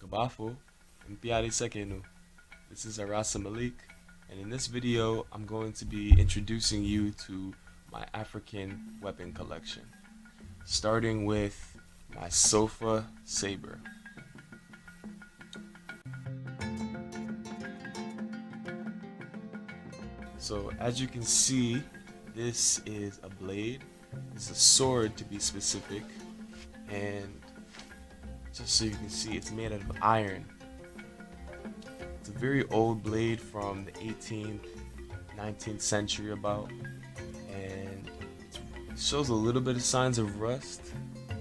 Kabafo, Mpiari Sekenu. This is Arasa Malik, and in this video, I'm going to be introducing you to my African weapon collection, starting with my sofa saber. So, as you can see, this is a blade. It's a sword to be specific, and just so you can see, it's made out of iron. It's a very old blade from the 18th, 19th century about, and it shows a little bit of signs of rust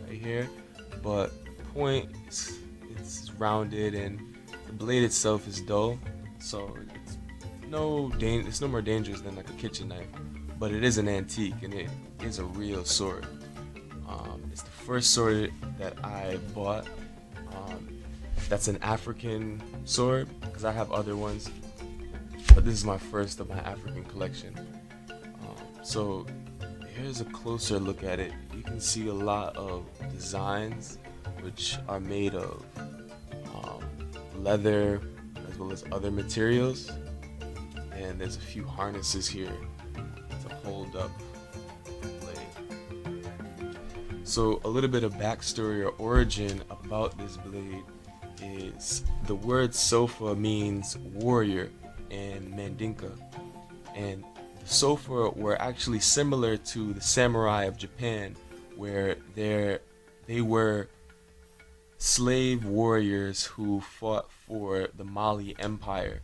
right here, but the point is it's rounded and the blade itself is dull, so it's no more dangerous than like a kitchen knife, but it is an antique and it is a real sword. It's the first sword that I bought. That's an African sword because I have other ones, but this is my first of my African collection. So here's a closer look at it. You can see a lot of designs which are made of leather as well as other materials, and there's a few harnesses here to hold up the blade. So a little bit of backstory or origin about this blade is the word sofa means warrior in Mandinka, and the sofa were actually similar to the samurai of Japan, where they were slave warriors who fought for the Mali Empire,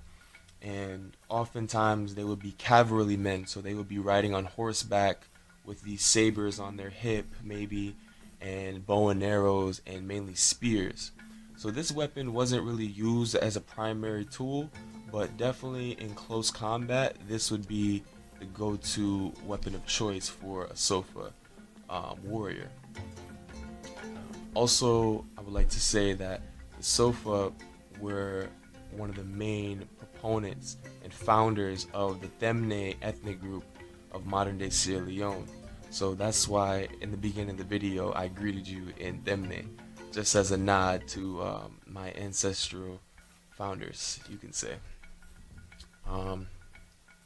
and oftentimes they would be cavalry men, so they would be riding on horseback with these sabers on their hip maybe, and bow and arrows, and mainly spears. So this weapon wasn't really used as a primary tool, but definitely in close combat, this would be the go-to weapon of choice for a sofa warrior. Also, I would like to say that the sofa were one of the main proponents and founders of the Temne ethnic group of modern-day Sierra Leone. So that's why in the beginning of the video I greeted you in Temne, just as a nod to my ancestral founders, you can say.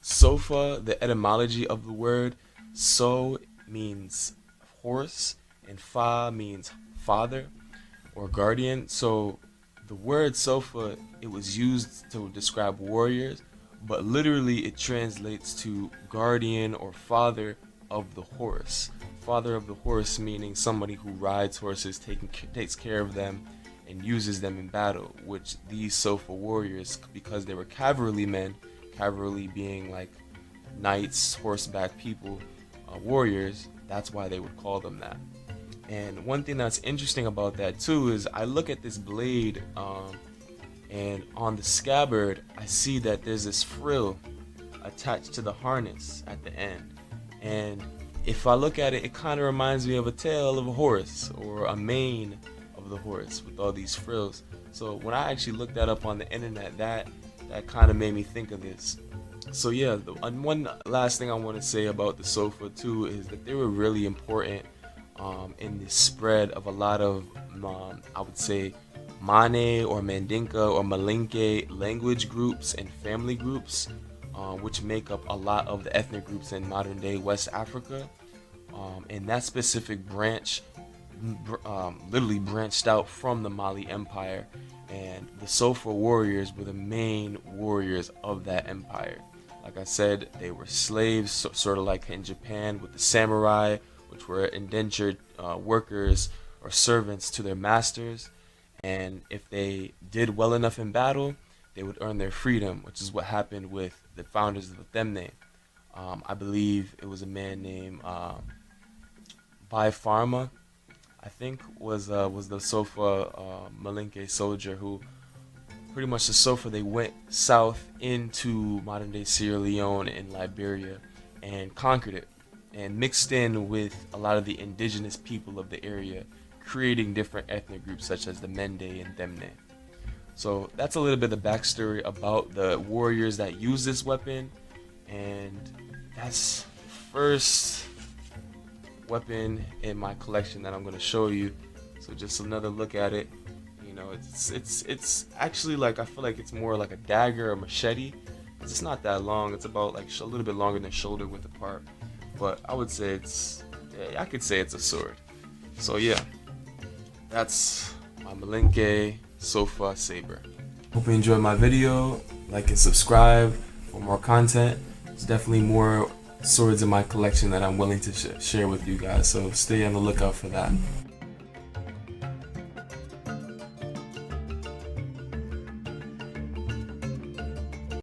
Sofa, the etymology of the word, so means horse, and fa means father or guardian. So the word sofa, it was used to describe warriors, but literally it translates to guardian or father of the horse. Father of the horse meaning somebody who rides horses, takes care of them, and uses them in battle, which these sofa warriors, because they were cavalry men, cavalry being like knights, horseback people, warriors, that's why they would call them that. And one thing that's interesting about that too is I look at this blade, and on the scabbard I see that there's this frill attached to the harness at the end, and if I look at it, it kind of reminds me of a tail of a horse or a mane of the horse with all these frills. So when I actually looked that up on the internet, that kind of made me think of this. So yeah, and one last thing I want to say about the sofa too is that they were really important in the spread of a lot of I would say Mane or Mandinka or Malinke language groups and family groups, which make up a lot of the ethnic groups in modern day West Africa. And that specific branch literally branched out from the Mali Empire, and the Sofa warriors were the main warriors of that empire. Like I said, they were slaves, sort of like in Japan with the samurai, which were indentured workers or servants to their masters. And if they did well enough in battle, they would earn their freedom, which is what happened with the founders of the Temne. I believe it was a man named Bai Pharma, I think, was the Sofa Malinke soldier who pretty much the Sofa, they went south into modern day Sierra Leone and Liberia and conquered it and mixed in with a lot of the indigenous people of the area, creating different ethnic groups such as the Mende and Temne. So that's a little bit of the backstory about the warriors that use this weapon, and that's the first weapon in my collection that I'm going to show you. So just another look at it. know, it's actually like, I feel like it's more like a dagger or machete. It's not that long. It's about like a little bit longer than shoulder width apart. But I would say I could say it's a sword. So yeah, that's my Malinke Sofa Saber. Hope you enjoyed my video. Like and subscribe for more content. There's definitely more swords in my collection that I'm willing to share with you guys. So stay on the lookout for that.